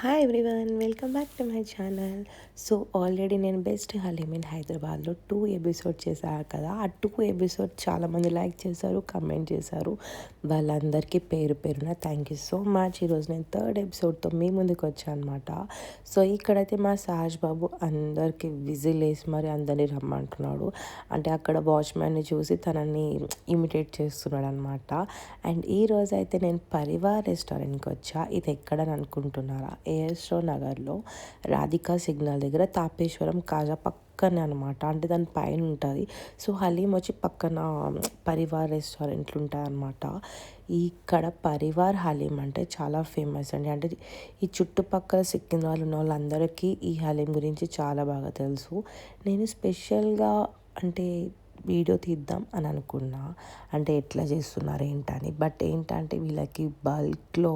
Hi everyone, welcome back to my channel. So already నేను best haleem in హైదరాబాద్లో 2 episode చేశాను కదా. ఆ 2 ఎపిసోడ్ చాలామంది లైక్ చేశారు, కమెంట్ చేశారు. వాళ్ళందరికీ పేరు పేరున థ్యాంక్ యూ సో మచ్. ఈరోజు నేను 3rd ఎపిసోడ్తో మీ ముందుకు వచ్చాను అనమాట. సో ఇక్కడైతే మా సాజ్ బాబు అందరికీ విజిల్ వేసి మరి అందరినీ రమ్మంటున్నాడు. అంటే అక్కడ వాచ్మ్యాన్ని చూసి తనని ఇమిటేట్ చేస్తున్నాడు అనమాట. అండ్ ఈరోజు అయితే నేను పరివార్ రెస్టారెంట్కి వచ్చా. ఇది ఎక్కడని అనుకుంటున్నారా? ఏఎస్ఓ నగర్లో రాధికా సిగ్నల్ దగ్గర తాపేశ్వరం కాజా పక్కనే అనమాట. అంటే దాని పైన ఉంటుంది. సో హలీం వచ్చి పక్కన పరివార్ రెస్టారెంట్లు ఉంటాయి అన్నమాట. ఇక్కడ పరివార్ హలీం అంటే చాలా ఫేమస్ అండి. అంటే ఈ చుట్టుపక్కల సికింద్రాబాద్ ఉన్న వాళ్ళందరికీ ఈ హలీం గురించి చాలా బాగా తెలుసు. నేను స్పెషల్గా అంటే వీడియో తీద్దాం అని అనుకున్నా, అంటే ఎట్లా చేస్తున్నారు ఏంటని. బట్ ఏంటంటే వీళ్ళకి బల్క్లో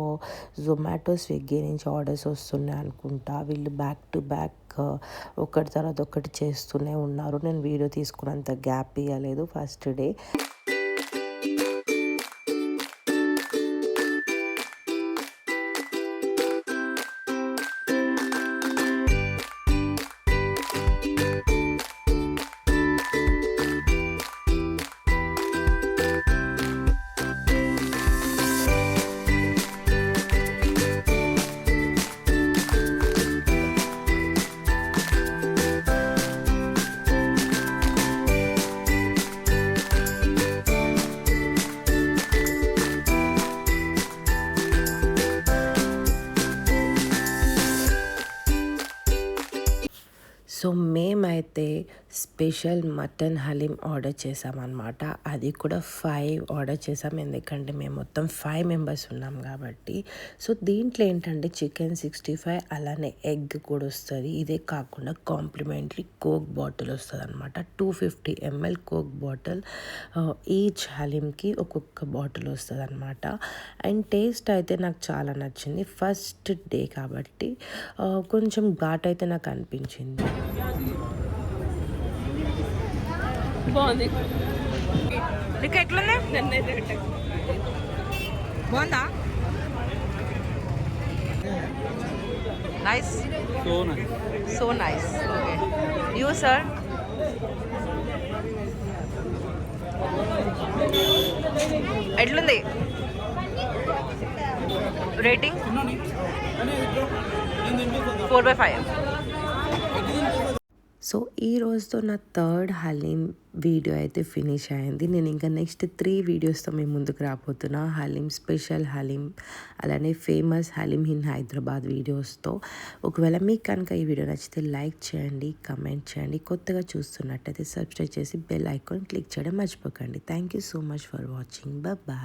జొమాటో స్విగ్గీ నుంచి ఆర్డర్స్ వస్తున్నాయి అనుకుంటా. వీళ్ళు బ్యాక్ టు బ్యాక్ ఒకటి తర్వాత ఒకటి చేస్తూనే ఉన్నారు. నేను వీడియో తీసుకున్నంత గ్యాప్ ఇవ్వలేదు ఫస్ట్ డే. సో మేమైతే స్పెషల్ మటన్ హలీం ఆర్డర్ చేసామన్నమాట. అది కూడా 5 ఆర్డర్ చేసాం, ఎందుకంటే మేము మొత్తం 5 మెంబర్స్ ఉన్నాం కాబట్టి. సో దీంట్లో ఏంటంటే చికెన్ 65 అలానే ఎగ్ కూడా వస్తుంది. ఇదే కాకుండా కాంప్లిమెంటరీ కోక్ బాటిల్ వస్తుంది అనమాట. 250 ml కోక్ బాటిల్. ఈచ్ హలీంకి ఒక్కొక్క బాటిల్ వస్తుంది అనమాట. అండ్ టేస్ట్ అయితే నాకు చాలా నచ్చింది. ఫస్ట్ డే కాబట్టి కొంచెం ఘాట్ అయితే నాకు అనిపించింది. బాగుంది. నీకు ఎట్లుంది? బాగుందా? Nice, so nice. Okay, you sir? ఎట్లుంది రేటింగ్? 4/5. సో ఈ రోజుతో నా 3rd హలీం వీడియో అయితే ఫినిష్ అయింది. నేను ఇంకా నెక్స్ట్ 3 వీడియోస్తో మేము ముందుకు రాబోతున్నా. హలీం, స్పెషల్ హలీం, అలానే ఫేమస్ హలీం ఇన్ హైదరాబాద్ వీడియోస్తో. ఒకవేళ మీకు కనుక ఈ వీడియో నచ్చితే లైక్ చేయండి, కమెంట్ చేయండి. కొత్తగా చూస్తున్నట్టయితే సబ్స్క్రైబ్ చేసి బెల్ ఐకాన్ క్లిక్ చేయడం మర్చిపోకండి. Thank you so much for watching. Bye.